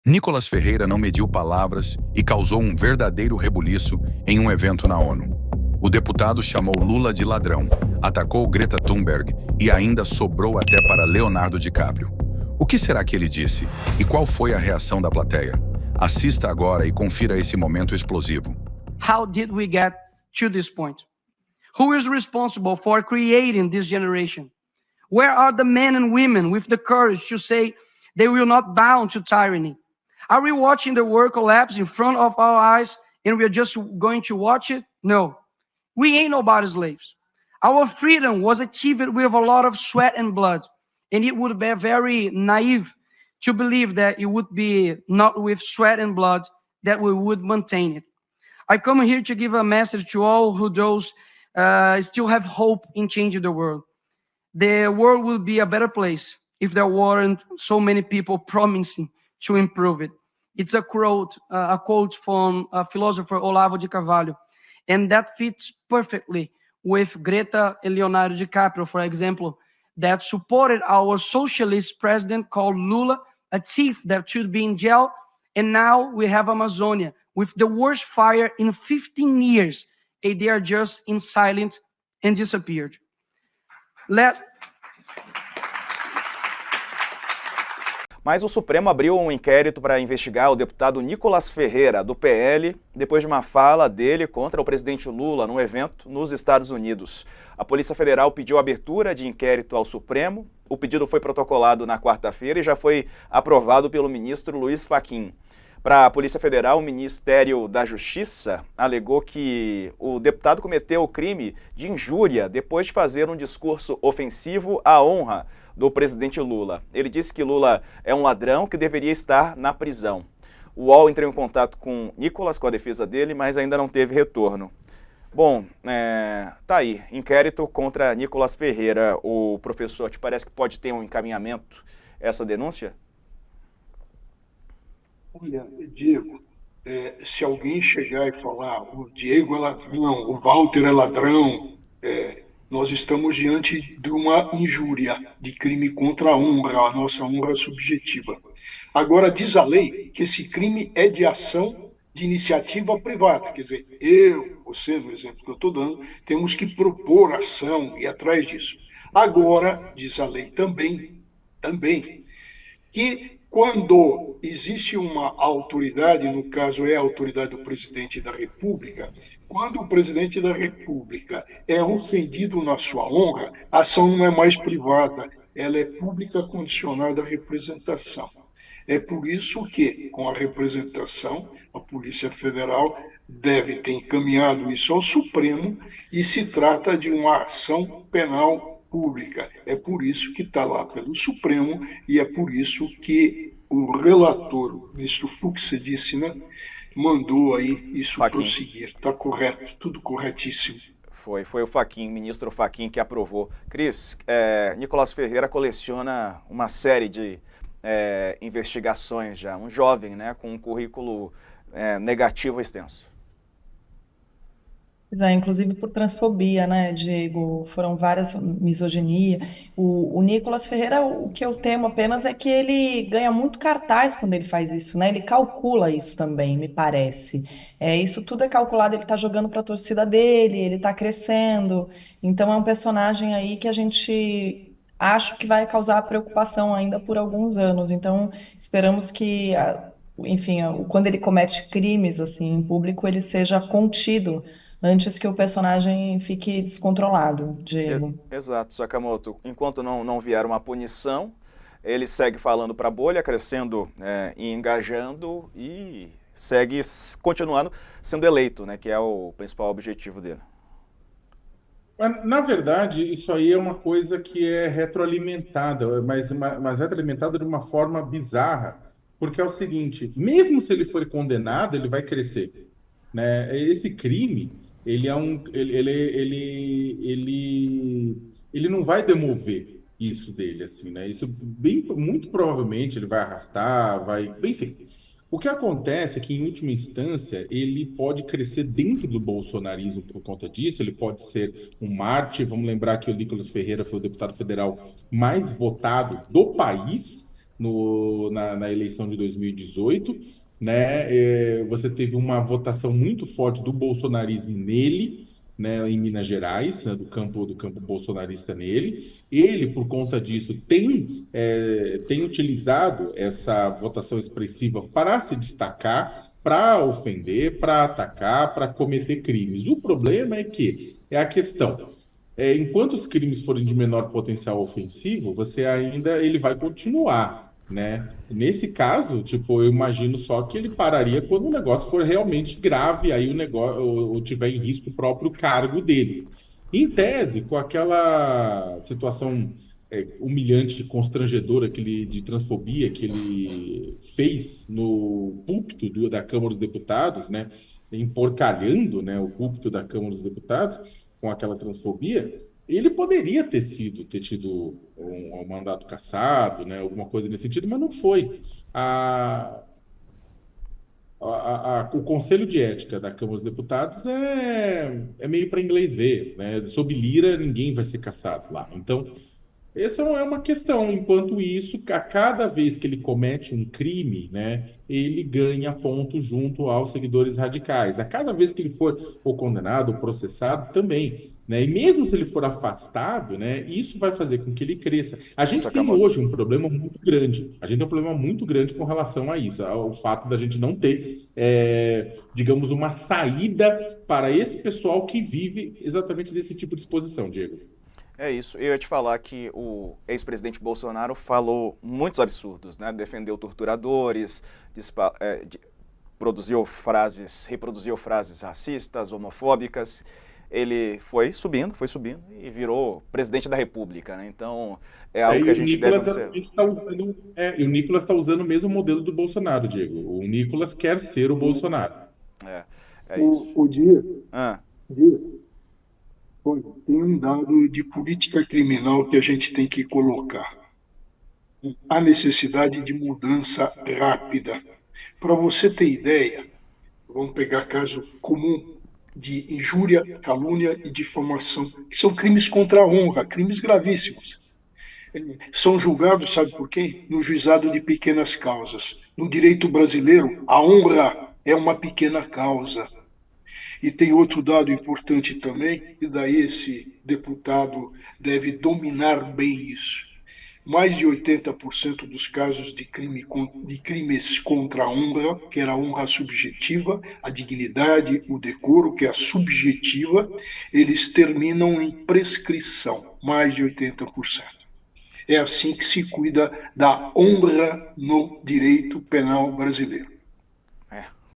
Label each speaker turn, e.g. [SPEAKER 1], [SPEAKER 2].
[SPEAKER 1] Nicolas Ferreira não mediu palavras e causou um verdadeiro rebuliço em um evento na ONU. O deputado chamou Lula de ladrão, atacou Greta Thunberg e ainda sobrou até para Leonardo DiCaprio. O que será que ele disse? E qual foi a reação da plateia? Assista agora e confira esse momento explosivo.
[SPEAKER 2] How did we get to this point? Who is responsible for creating this generation? Where are the men and women with the courage to say they will not bow to tyranny? Are we watching the world collapse in front of our eyes and we are just going to watch it? No. We ain't nobody's slaves. Our freedom was achieved with a lot of sweat and blood, and it would be very naive to believe that it would be not with sweat and blood that we would maintain it. I come here to give a message to all who those still have hope in changing the world. The world will be a better place if there weren't so many people promising to improve it. It's a quote from philosopher Olavo de Carvalho, and that fits perfectly with Greta and Leonardo DiCaprio, for example, that supported our socialist president called Lula, a thief that should be in jail, and now we have Amazonia with the worst fire in 15 years, and they are just in silence and disappeared.
[SPEAKER 3] Mas o Supremo abriu um inquérito para investigar o deputado Nicolas Ferreira, do PL, depois de uma fala dele contra o presidente Lula num evento nos Estados Unidos. A Polícia Federal pediu abertura de inquérito ao Supremo. O pedido foi protocolado na quarta-feira e já foi aprovado pelo ministro Luiz Fachin. Para a Polícia Federal, o Ministério da Justiça alegou que o deputado cometeu o crime de injúria depois de fazer um discurso ofensivo à honra do presidente Lula. Ele disse que Lula é um ladrão que deveria estar na prisão. O UOL entrou em contato com Nicolas, com a defesa dele, mas ainda não teve retorno. Bom, tá aí, inquérito contra Nicolas Ferreira. O professor, te parece que pode ter um encaminhamento essa denúncia?
[SPEAKER 4] Olha, Diego, se alguém chegar e falar o Diego é ladrão, o Walter é ladrão, nós estamos diante de uma injúria, de crime contra a honra, a nossa honra subjetiva. Agora, diz a lei que esse crime é de ação de iniciativa privada, quer dizer, você, no exemplo que eu estou dando, temos que propor ação e ir atrás disso. Agora, diz a lei também, que quando existe uma autoridade, no caso é a autoridade do presidente da República, quando o presidente da República é ofendido na sua honra, a ação não é mais privada, ela é pública condicionada à representação. É por isso que, com a representação, a Polícia Federal deve ter encaminhado isso ao Supremo e se trata de uma ação penal pública. É por isso que está lá pelo Supremo e é por isso que o relator, o ministro Fux, disse, né, mandou aí isso prosseguir. Está correto, tudo corretíssimo.
[SPEAKER 3] Foi o Fachin, ministro Fachin, que aprovou. Cris, Nicolas Ferreira coleciona uma série de investigações já, um jovem, né, com um currículo negativo extenso.
[SPEAKER 5] Inclusive por transfobia, né, Diego? Foram várias misoginia. O Nicolas Ferreira, o que eu temo apenas é que ele ganha muito cartaz quando ele faz isso, né? Ele calcula isso também, me parece. Isso tudo é calculado, ele está jogando para a torcida dele, ele está crescendo. Então é um personagem aí que a gente acho que vai causar preocupação ainda por alguns anos. Então esperamos que, enfim, quando ele comete crimes assim em público, ele seja contido antes que o personagem fique descontrolado, Diego.
[SPEAKER 3] Exato, Sakamoto. Enquanto não vier uma punição, ele segue falando para a bolha, crescendo e engajando e segue continuando sendo eleito, né, que é o principal objetivo dele.
[SPEAKER 6] Na verdade, isso aí é uma coisa que é retroalimentada, mas retroalimentada de uma forma bizarra, porque é o seguinte, mesmo se ele for condenado, ele vai crescer, né? Esse crime, ele não vai demover isso dele, assim, né? Isso muito provavelmente ele vai arrastar, enfim. O que acontece é que, em última instância, ele pode crescer dentro do bolsonarismo por conta disso, ele pode ser um mártir. Vamos lembrar que o Nicolas Ferreira foi o deputado federal mais votado do país, na eleição de 2018, né? Você teve uma votação muito forte do bolsonarismo nele, né, em Minas Gerais, né, do campo bolsonarista nele. Ele, por conta disso, tem utilizado essa votação expressiva para se destacar, para ofender, para atacar, para cometer crimes. O problema é que é a questão. Enquanto os crimes forem de menor potencial ofensivo, ele vai continuar, né? Nesse caso, tipo, eu imagino só que ele pararia quando o negócio for realmente grave, aí o negócio ou tiver em risco o próprio cargo dele. Em tese, com aquela situação humilhante, constrangedora de transfobia que ele fez no púlpito da Câmara dos Deputados, né? Emporcalhando, né, o púlpito da Câmara dos Deputados com aquela transfobia, ele poderia ter tido um mandato cassado, né, alguma coisa nesse sentido, mas não foi. A, o Conselho de Ética da Câmara dos Deputados é meio para inglês ver, né? Sob Lira, ninguém vai ser cassado lá. Então, essa é uma questão. Enquanto isso, a cada vez que ele comete um crime, né, ele ganha ponto junto aos seguidores radicais. A cada vez que ele for ou condenado ou processado, também. Né? E mesmo se ele for afastado, né, isso vai fazer com que ele cresça. A gente tem
[SPEAKER 3] Sakamoto.
[SPEAKER 6] hoje um problema muito grande. A gente tem um problema muito grande com relação a isso, ao fato da gente não ter, digamos, uma saída para esse pessoal que vive exatamente desse tipo de exposição, Diego.
[SPEAKER 3] É isso. Eu ia te falar que o ex-presidente Bolsonaro falou muitos absurdos, né? Defendeu torturadores, reproduziu frases racistas, homofóbicas. Ele foi subindo e virou presidente da República, né? Então, é algo que a gente deve observar.
[SPEAKER 6] E o Nicolas está usando o mesmo modelo do Bolsonaro, Diego. O Nicolas quer ser o Bolsonaro.
[SPEAKER 3] É isso.
[SPEAKER 4] O Diego, tem um dado de política criminal que a gente tem que colocar. A necessidade de mudança rápida. Para você ter ideia, vamos pegar caso comum de injúria, calúnia e difamação, que são crimes contra a honra, crimes gravíssimos. São julgados, sabe por quê? No juizado de pequenas causas. No direito brasileiro, a honra é uma pequena causa. E tem outro dado importante também, e daí esse deputado deve dominar bem isso. Mais de 80% dos casos de crimes contra a honra, que era a honra subjetiva, a dignidade, o decoro, que é a subjetiva, eles terminam em prescrição, mais de 80%. É assim que se cuida da honra no direito penal brasileiro.